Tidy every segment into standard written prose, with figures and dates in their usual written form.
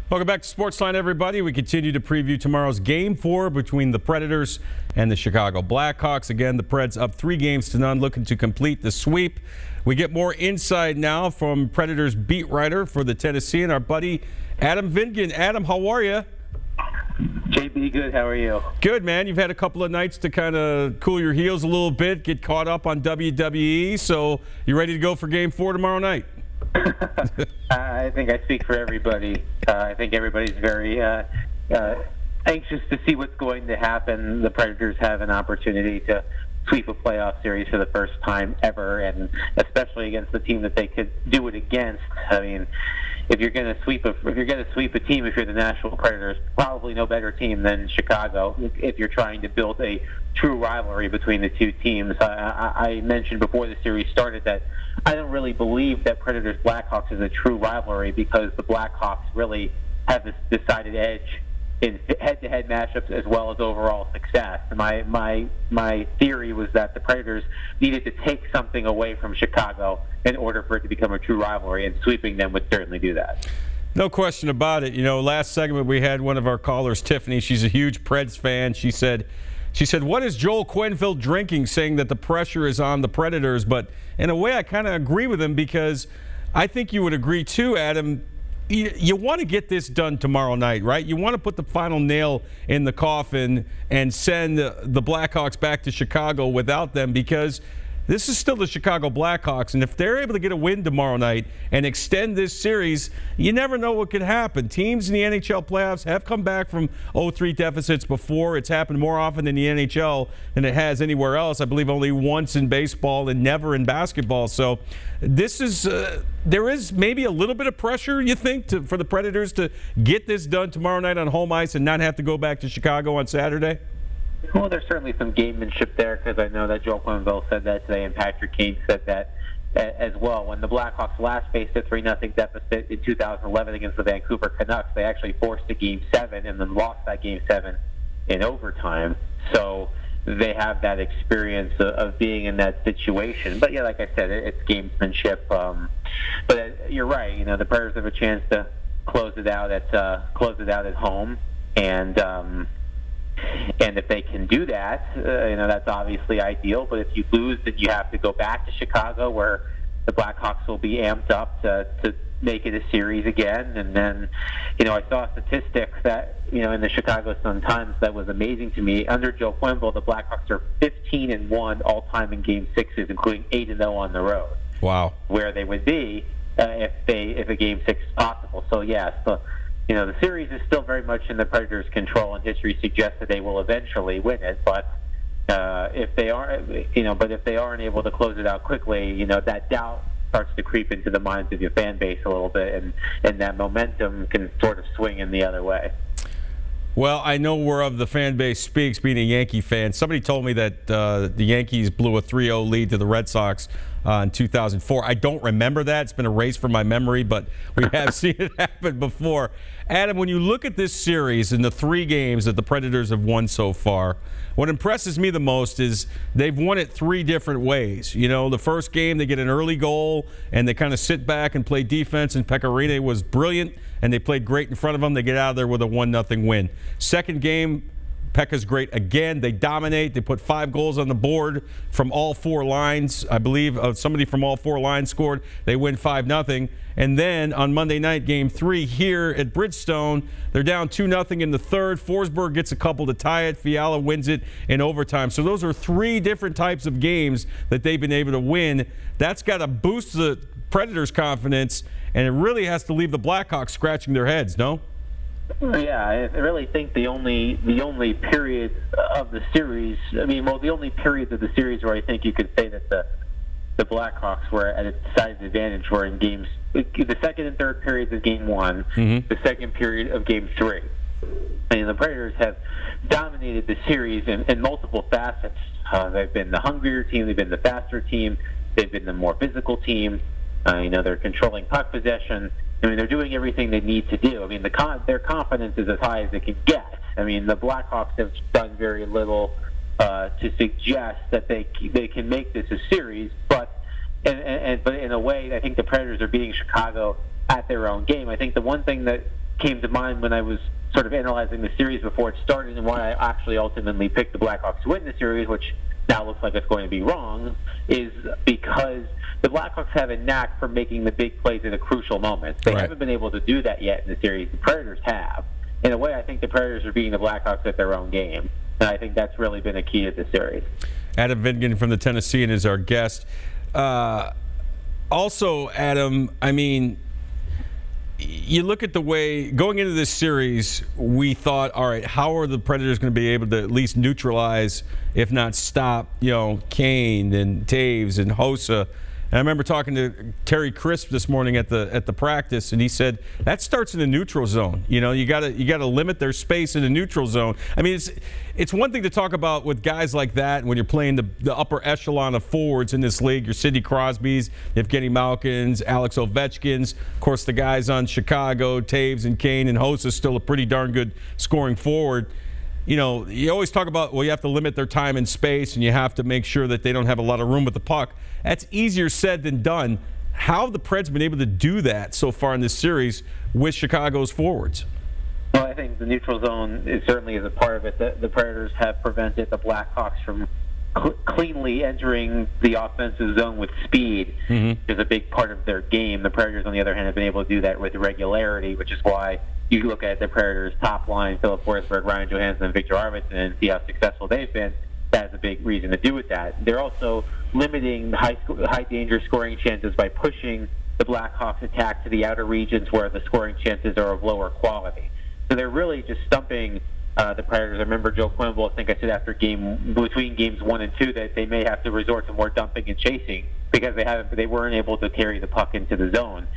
Welcome back to SportsLine, everybody. We continue to preview tomorrow's Game 4 between the Predators and the Chicago Blackhawks. Again, the Preds up 3-0, looking to complete the sweep. We get more insight now from Predators beat writer for the Tennessean, our buddy Adam Vingan. Adam, how are you? JB, good. How are you? Good, man. You've had a couple of nights to kind of cool your heels a little bit, get caught up on WWE. So you ready to go for Game 4 tomorrow night? I think I speak for everybody. I think everybody's very anxious to see what's going to happen. The Predators have an opportunity to sweep a playoff series for the first time ever, and especially against the team that they could do it against. I mean, if you're going to sweep a team, if you're the Nashville Predators, probably no better team than Chicago. If you're trying to build a true rivalry between the two teams, I mentioned before the series started that I don't really believe that Predators Blackhawks is a true rivalry because the Blackhawks really have this decided edge in head-to-head matchups as well as overall success. My theory was that the Predators needed to take something away from Chicago in order for it to become a true rivalry, and sweeping them would certainly do that. No question about it. You know, last segment we had one of our callers, Tiffany. She's a huge Preds fan. She said, what is Joel Quenneville drinking, saying that the pressure is on the Predators? But in a way, I kind of agree with him because I think you would agree too, Adam. You want to get this done tomorrow night, right? You want to put the final nail in the coffin and send the Blackhawks back to Chicago without them, because this is still the Chicago Blackhawks, and if they're able to get a win tomorrow night and extend this series, you never know what could happen. Teams in the NHL playoffs have come back from 0-3 deficits before. It's happened more often in the NHL than it has anywhere else. I believe only once in baseball and never in basketball. So this is there is maybe a little bit of pressure, you think, for the Predators to get this done tomorrow night on home ice and not have to go back to Chicago on Saturday? Well, there's certainly some gamemanship there, because I know that Joel Quenneville said that today, and Patrick Kane said that as well. When the Blackhawks last faced a 3-0 deficit in 2011 against the Vancouver Canucks, they actually forced a Game 7 and then lost that Game 7 in overtime. So they have that experience of being in that situation. But yeah, like I said, it's gamesmanship. But you're right. You know, the Predators have a chance to close it out at home, and if they can do that, that's obviously ideal. But if you lose, then you have to go back to Chicago, where the Blackhawks will be amped up to make it a series again. And then, I saw a statistic that, in the Chicago Sun-Times that was amazing to me. Under Joe Quenneville, the Blackhawks are 15-1 all-time in Game 6s, including 8-0 on the road. Wow. Where they would be if a Game 6 is possible. So, yes, the series is still very much in the Predators' control, and history suggests that they will eventually win it. But if they aren't able to close it out quickly, that doubt starts to creep into the minds of your fan base a little bit, and that momentum can sort of swing in the other way. Well, I know whereof the fan base speaks, being a Yankee fan. Somebody told me that the Yankees blew a 3-0 lead to the Red Sox in 2004. I don't remember that. It's been erased from my memory, but we have seen it happen before. Adam, when you look at this series and the 3 games that the Predators have won so far, what impresses me the most is they've won it 3 different ways. The first game, they get an early goal, and they kind of sit back and play defense, and Pecorine was brilliant, and they played great in front of them. They get out of there with a 1-0 win. Second game, Pekka's great again. They dominate. They put 5 goals on the board from all 4 lines. I believe somebody from all 4 lines scored. They win 5-0. And then on Monday night, Game 3 here at Bridgestone, they're down 2-0 in the third. Forsberg gets a couple to tie it. Fiala wins it in overtime. So those are 3 different types of games that they've been able to win. That's got to boost the Predators' confidence, and it really has to leave the Blackhawks scratching their heads, no? Yeah, I really think the only period of the series, the only periods of the series where I think you could say that the Blackhawks were at a decided advantage were in the second and third periods of Game 1, the second period of Game 3. The Predators have dominated the series in multiple facets. They've been the hungrier team, they've been the faster team, they've been the more physical team. They're controlling puck possession. They're doing everything they need to do. Their confidence is as high as it can get. The Blackhawks have done very little to suggest that they can make this a series, but in a way, I think the Predators are beating Chicago at their own game. I think the one thing that came to mind when I was sort of analyzing the series before it started, and why I actually ultimately picked the Blackhawks to win the series, which now looks like it's going to be wrong, is because the Blackhawks have a knack for making the big plays at a crucial moment. They haven't been able to do that yet in the series. The Predators have. In a way, I think the Predators are beating the Blackhawks at their own game, and I think that's really been a key to the series. Adam Vingan from the Tennessean is our guest. Also, Adam, I mean, you look at the way going into this series, we thought, all right, how are the Predators going to be able to at least neutralize, if not stop, Kane and Taves and Hossa? And I remember talking to Terry Crisp this morning at the practice, and he said that starts in the neutral zone. You gotta limit their space in the neutral zone. I mean, it's one thing to talk about with guys like that when you're playing the upper echelon of forwards in this league. Your Sidney Crosbys, Evgeny Malkins, Alex Ovechkins, of course the guys on Chicago, Taves and Kane and Hossa, still a pretty darn good scoring forward. You always talk about, well, you have to limit their time and space, and you have to make sure that they don't have a lot of room with the puck. That's easier said than done. How have the Preds been able to do that so far in this series with Chicago's forwards? Well, I think the neutral zone certainly is a part of it. The Predators have prevented the Blackhawks from cleanly entering the offensive zone with speed. Is a big part of their game. The Predators, on the other hand, have been able to do that with regularity, which is why you look at the Predators' top line, Philip Forsberg, Ryan Johansson, and Victor Arvidsson, and see how successful they've been. That has a big reason to do with that. They're also limiting high danger scoring chances by pushing the Blackhawks' attack to the outer regions where the scoring chances are of lower quality. So they're really just stumping the Predators. I remember Joe Quenneville, I think I said between games 1 and 2 that they may have to resort to more dumping and chasing because they weren't able to carry the puck into the zone.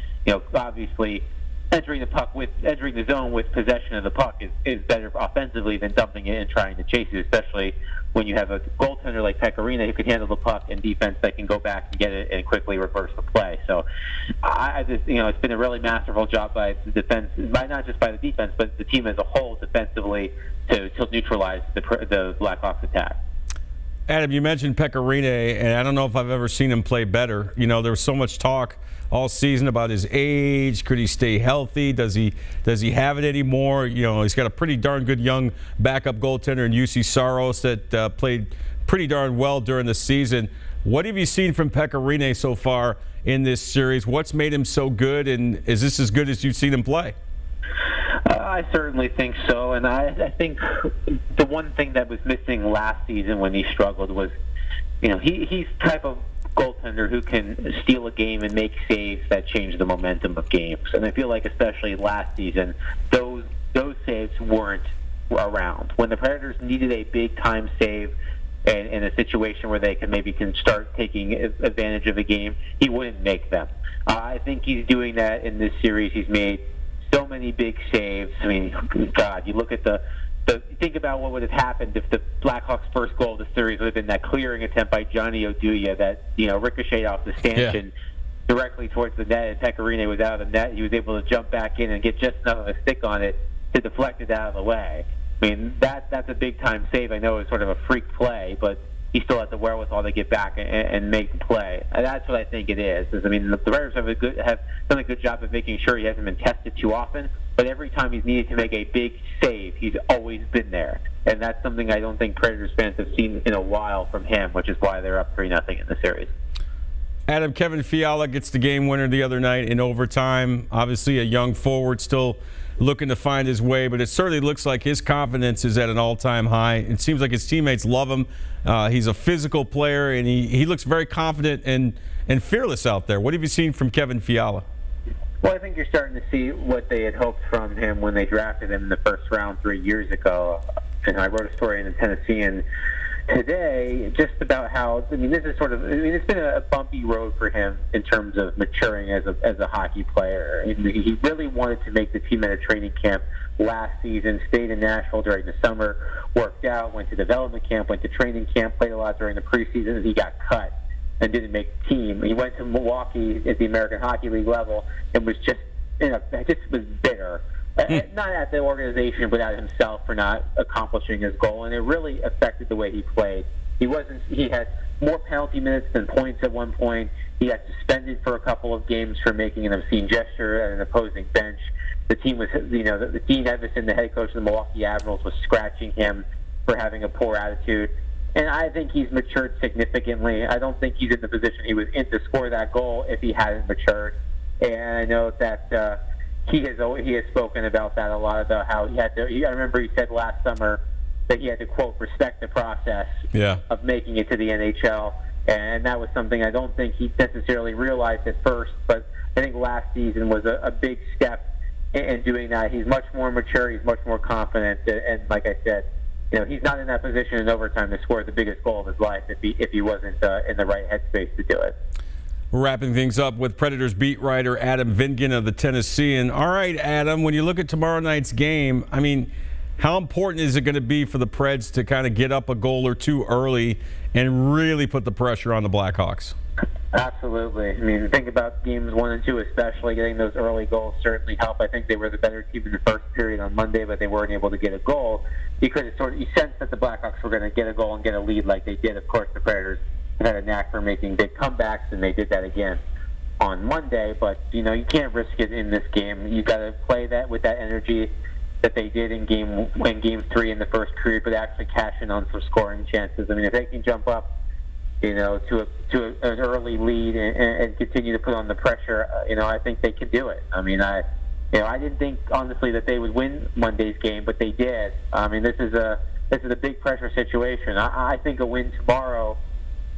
Obviously, entering the zone with possession of the puck is better offensively than dumping it and trying to chase it, especially when you have a goaltender like Pecorino who can handle the puck and defense that can go back and get it and quickly reverse the play. So it's been a really masterful job by the defense, not just by the defense, but the team as a whole defensively to neutralize the Blackhawks attack. Adam, you mentioned Pecorino, and I don't know if I've ever seen him play better. There was so much talk all season about his age. Could he stay healthy? Does he have it anymore? He's got a pretty darn good young backup goaltender in UC Saros that played pretty darn well during the season. What have you seen from Pecorino so far in this series? What's made him so good, and is this as good as you've seen him play? I certainly think so, and I think the one thing that was missing last season when he struggled was, he's the type of goaltender who can steal a game and make saves that change the momentum of games. And I feel like especially last season, those saves weren't around. When the Predators needed a big-time save and in a situation where they can start taking advantage of a game, he wouldn't make them. I think he's doing that in this series. He's made so many big saves. I mean, God, you look at think about what would have happened if the Blackhawks' first goal of the series would have been that clearing attempt by Johnny Oduya that ricocheted off the stanchion directly towards the net, and Pecorino was out of the net. He was able to jump back in and get just enough of a stick on it to deflect it out of the way. I mean, that's a big-time save. I know it's sort of a freak play, but he still had the wherewithal to get back and make the play. And that's what I think it is. I mean, the Predators have done a good job of making sure he hasn't been tested too often, but every time he's needed to make a big save, he's always been there. And that's something I don't think Predators fans have seen in a while from him, which is why they're up 3-0 in the series. Adam, Kevin Fiala gets the game winner the other night in overtime. Obviously a young forward still looking to find his way, but it certainly looks like his confidence is at an all-time high. It seems like his teammates love him. He's a physical player, and he looks very confident and fearless out there. What have you seen from Kevin Fiala? Well, I think you're starting to see what they had hoped from him when they drafted him in the first round 3 years ago. And I wrote a story in the Tennessean today just about how, it's been a bumpy road for him in terms of maturing as a hockey player. He really wanted to make the team at a training camp last season, stayed in Nashville during the summer, worked out, went to development camp, went to training camp, played a lot during the preseason, and he got cut and didn't make the team. He went to Milwaukee at the American Hockey League level and was just was bitter. Not at the organization, but at himself for not accomplishing his goal, and it really affected the way he played. He had more penalty minutes than points at one point. He got suspended for a couple of games for making an obscene gesture at an opposing bench. The team was, the Dean Evison, the head coach of the Milwaukee Admirals, was scratching him for having a poor attitude. And I think he's matured significantly. I don't think he's in the position he was in to score that goal if he hadn't matured. And I know that he has spoken about that a lot, about how he had to. I remember he said last summer that he had to, quote, respect the process of making it to the NHL. And that was something I don't think he necessarily realized at first, but I think last season was a big step in doing that. He's much more mature. He's much more confident. And like I said, he's not in that position in overtime to score the biggest goal of his life if he wasn't in the right headspace to do it. We're wrapping things up with Predators beat writer Adam Vingan of the Tennessean. All right, Adam, when you look at tomorrow night's game, I mean, how important is it going to be for the Preds to kind of get up a goal or two early and really put the pressure on the Blackhawks? Absolutely. I mean, think about games 1 and 2 especially. Getting those early goals certainly help. I think they were the better team in the first period on Monday, but they weren't able to get a goal. You sensed that the Blackhawks were going to get a goal and get a lead like they did. Of course, the Predators had a knack for making big comebacks, and they did that again on Monday. But, you can't risk it in this game. You've got to play that with that energy that they did in game 3 in the first period, but actually cash in on some scoring chances. I mean, if they can jump up, to an early lead and continue to put on the pressure, I think they can do it. I mean, I didn't think honestly that they would win Monday's game, but they did. I mean, this is a big pressure situation. I think a win tomorrow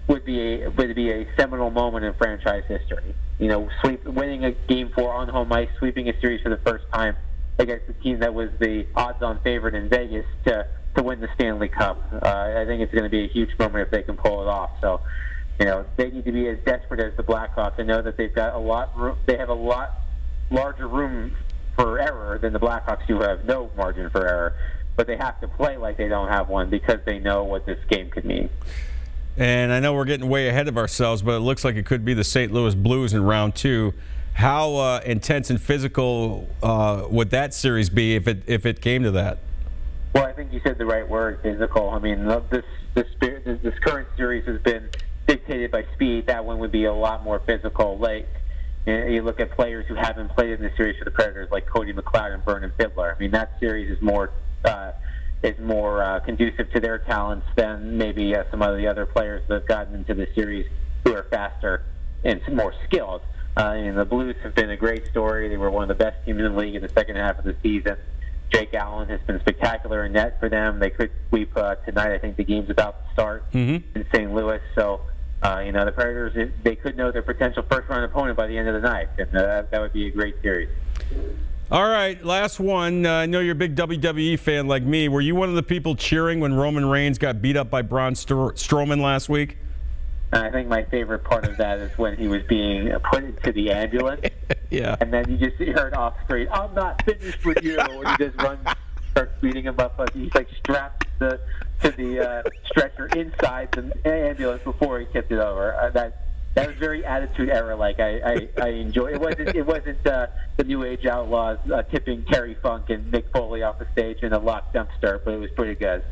would be a seminal moment in franchise history. Winning a game 4 on home ice, sweeping a series for the first time against a team that was the odds-on favorite in Vegas to win the Stanley Cup. I think it's going to be a huge moment if they can pull it off. So, they need to be as desperate as the Blackhawks. I know that they've got they have a lot larger room for error than the Blackhawks, who have no margin for error. But they have to play like they don't have one because they know what this game could mean. And I know we're getting way ahead of ourselves, but it looks like it could be the St. Louis Blues in round 2. How intense and physical would that series be if it came to that? Well, I think you said the right word, physical. I mean, this current series has been dictated by speed. That one would be a lot more physical. Like, you look at players who haven't played in the series for the Predators, like Cody McLeod and Vernon Fiddler. I mean, that series is more conducive to their talents than maybe some of the other players that have gotten into the series who are faster and more skilled. The Blues have been a great story. They were one of the best teams in the league in the second half of the season. Jake Allen has been spectacular in net for them. They could sweep tonight. I think the game's about to start in St. Louis. So, the Predators, they could know their potential first-round opponent by the end of the night, and that would be a great series. All right, last one. I know you're a big WWE fan like me. Were you one of the people cheering when Roman Reigns got beat up by Braun Strowman last week? I think my favorite part of that is when he was being put into the ambulance. Yeah. And then you just heard off screen, "I'm not finished with you." And he just runs, starts beating him up. He's like strapped to the stretcher inside the ambulance before he tipped it over. That was very Attitude Era. Like I enjoy. It wasn't the New Age Outlaws tipping Terry Funk and Mick Foley off the stage in a locked dumpster, but it was pretty good.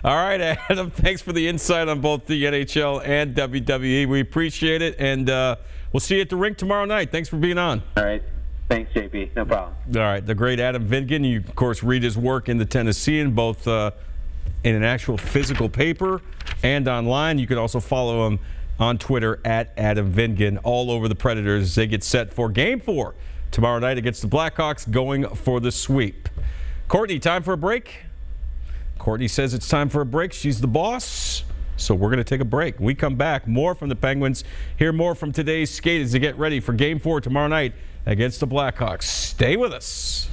All right, Adam, thanks for the insight on both the NHL and WWE. We appreciate it, and we'll see you at the rink tomorrow night. Thanks for being on. All right. Thanks, JP. No problem. All right, the great Adam Vingan. You, of course, read his work in the Tennessean, both in an actual physical paper and online. You can also follow him on Twitter at Adam Vingan. All over the Predators as they get set for Game 4 tomorrow night against the Blackhawks, going for the sweep. Courtney, time for a break? Courtney says it's time for a break. She's the boss. So we're going to take a break. We come back. More from the Penguins. Hear more from today's skate as they get ready for Game 4 tomorrow night against the Blackhawks. Stay with us.